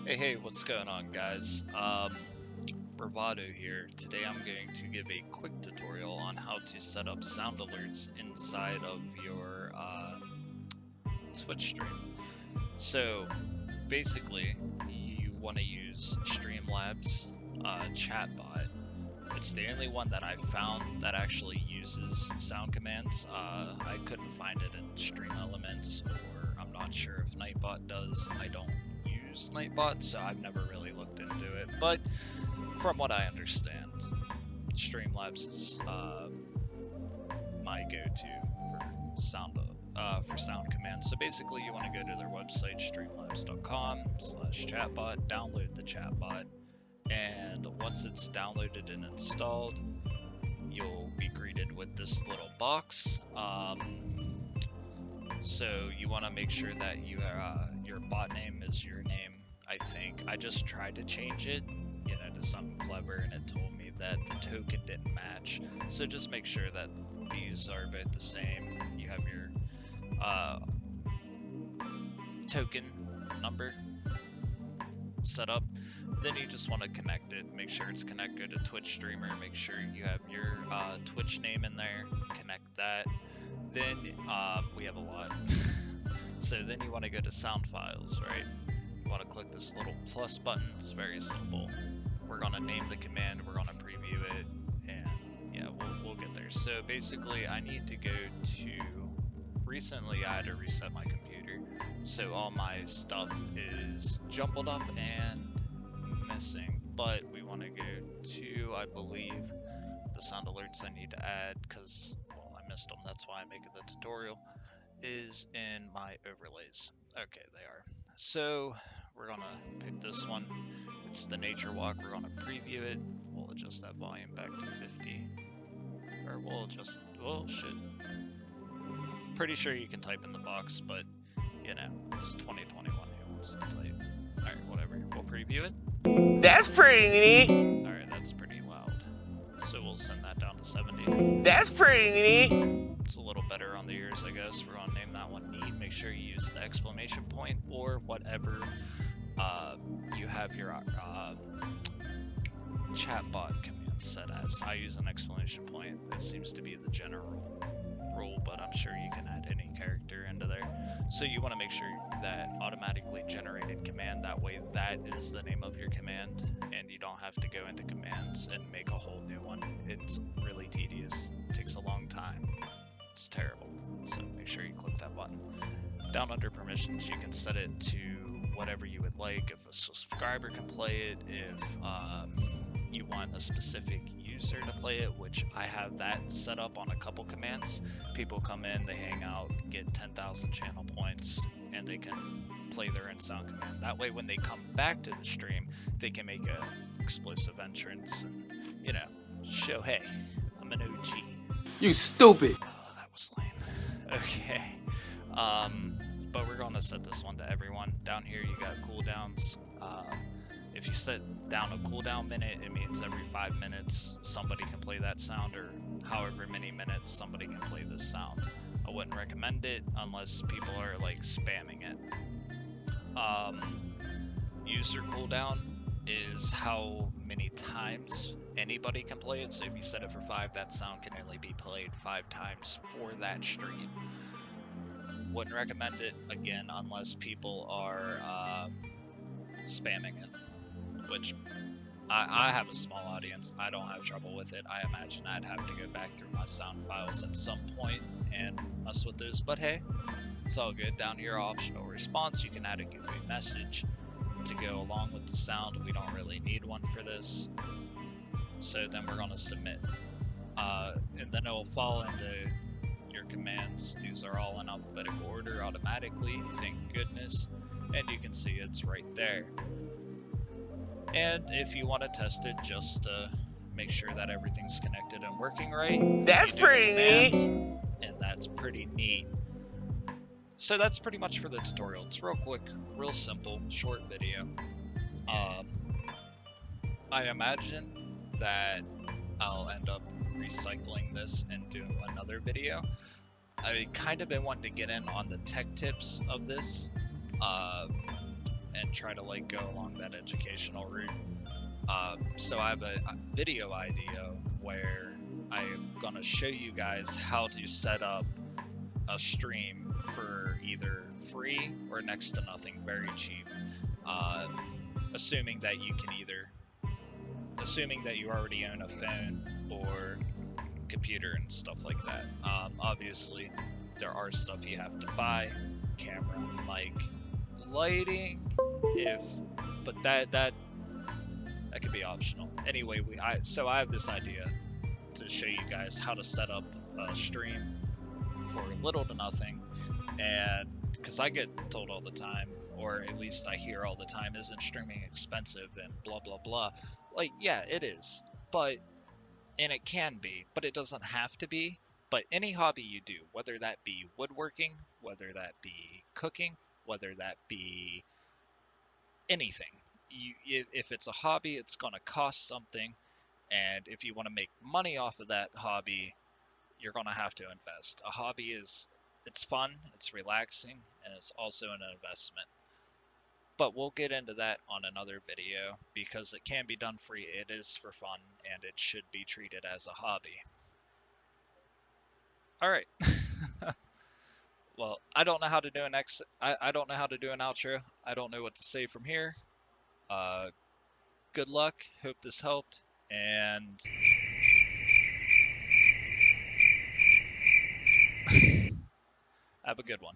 Hey, what's going on, guys? Bravado here. Today I'm going to give a quick tutorial on how to set up sound alerts inside of your Twitch stream. So, basically, you want to use Streamlabs chatbot. It's the only one that I've found that actually uses sound commands. I couldn't find it in Stream Elements, or I'm not sure if Nightbot does. I don't use Nightbot, so I've never really looked into it. But from what I understand, Streamlabs is my go-to for sound commands. So basically, you want to go to their website, streamlabs.com/chatbot, download the chatbot, and once it's downloaded and installed, you'll be greeted with this little box. So you want to make sure that your bot name is your name. I think I just tried to change it, to something clever, and it told me that the token didn't match. So just make sure that these are both the same. You have your token number set up. Then you just want to connect it. Make sure it's connected to Twitch streamer. Make sure you have your Twitch name in there. Connect that. Then we have a lot. So then you want to go to sound files, right? You want to click this little plus button. It's very simple. We're going to name the command. We're going to preview it. And yeah, we'll get there. So basically, I need to go to... Recently, I had to reset my computer. So all my stuff is jumbled up and missing. But we want to go to, I believe, the sound alerts I need to add, because, well, I missed them. That's why I'm making the tutorial, is in my overlays. Okay, they are. So we're going to pick this one. It's the nature walk. We're going to preview it. We'll adjust that volume back to 50. Or we'll adjust, well, shit. Pretty sure you can type in the box, but, it's 2021. Who wants to type? Alright, whatever. We'll preview it. That's pretty neat. Alright, that's pretty loud. So we'll send that down to 70. That's pretty neat. It's a little better on the ears, I guess. We're going to name that one neat. Make sure you use the exclamation point or whatever you have your chatbot command set as. I use an exclamation point. It seems to be the general rule, but I'm sure you can add any character into there. So you want to make sure that automatically generated command, that way that is the name of your command, and you don't have to go into commands and make a whole new one. It's really tedious. It takes a long time. It's terrible. So make sure you click that button. Down under permissions, you can set it to whatever you would like. If a subscriber can play it, if you want a specific user to play it, which I have that set up on a couple commands. People come in, they hang out, get 10,000 channel points, and they can play their in-sound command. That way when they come back to the stream, they can make a explosive entrance and, show, hey, I'm an OG. You stupid. Oh, that was lame. Okay. But we're going to set this one to everyone. Down here you got cooldowns. If you set down a cooldown minute, it means every 5 minutes somebody can play that sound, or however many minutes somebody can play this sound. I wouldn't recommend it unless people are like spamming it. User cooldown is how many times anybody can play it. So if you set it for 5, that sound can only be played 5 times for that stream. Wouldn't recommend it, again, unless people are spamming it, which I have a small audience. I don't have trouble with it. I imagine I'd have to go back through my sound files at some point and mess with those, but hey, it's all good. Down here, optional response, you can add a goofy message to go along with the sound. We don't really need one for this. So then we're going to submit. And then it will fall into your commands. These are all in alphabetical order automatically, thank goodness. And you can see it's right there. And if you want to test it, just to make sure that everything's connected and working right. That's pretty neat. And that's pretty neat. So that's pretty much for the tutorial. It's real quick, real simple, short video. I imagine that I'll end up recycling this and doing another video. I kind of been wanting to get in on the tech tips of this, and try to like go along that educational route. So I have a video idea where I'm gonna show you guys how to set up a stream for either free or next to nothing, very cheap. Assuming that you already own a phone or computer and stuff like that. Obviously, there are stuff you have to buy, camera, mic, lighting, but that could be optional. Anyway, so I have this idea to show you guys how to set up a stream for little to nothing, and because I get told all the time, or at least I hear all the time, isn't streaming expensive and blah blah blah. Like, yeah, it is, and it can be, but it doesn't have to be. But any hobby you do, whether that be woodworking, whether that be cooking, whether that be anything, if it's a hobby, it's going to cost something. And if you want to make money off of that hobby, you're going to have to invest. A hobby it's fun, it's relaxing, and it's also an investment. But we'll get into that on another video because it can be done free. It is for fun, and it should be treated as a hobby. All right. Well, I don't know how to do I don't know how to do an outro. I don't know what to say from here. Good luck. Hope this helped, and have a good one.